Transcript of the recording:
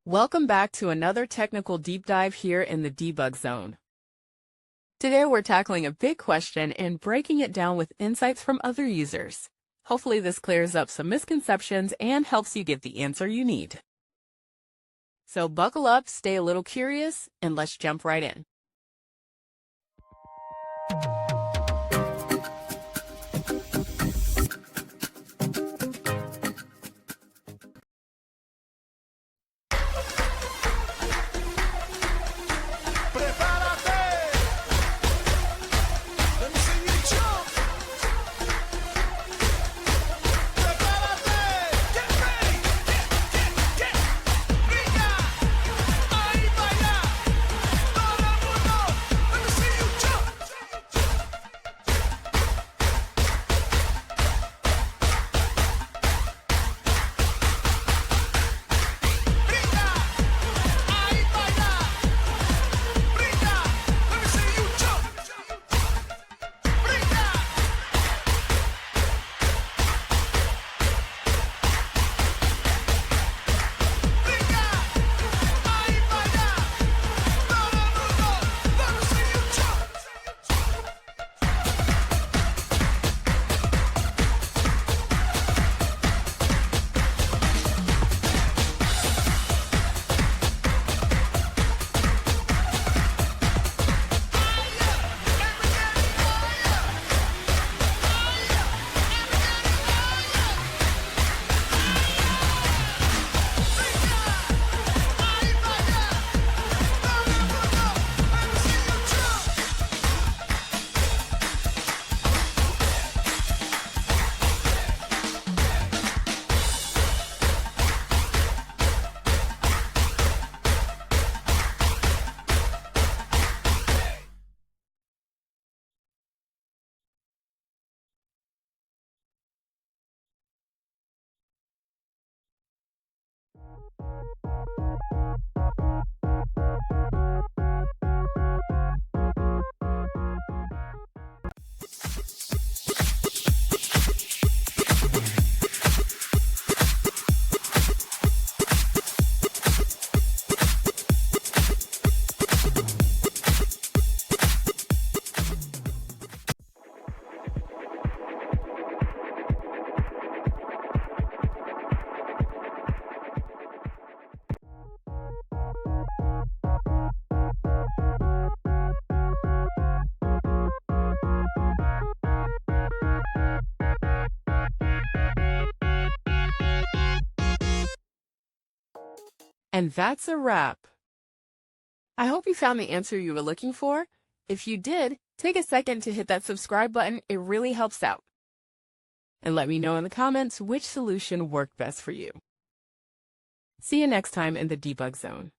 Welcome back to another technical deep dive here in the debug zone. Today we're tackling a big question and breaking it down with insights from other users. Hopefully this clears up some misconceptions and helps you get the answer you need. So buckle up, stay a little curious, and let's jump right in. And that's a wrap. I hope you found the answer you were looking for. If you did, take a second to hit that subscribe button. It really helps out. And let me know in the comments which solution worked best for you. See you next time in the debug zone.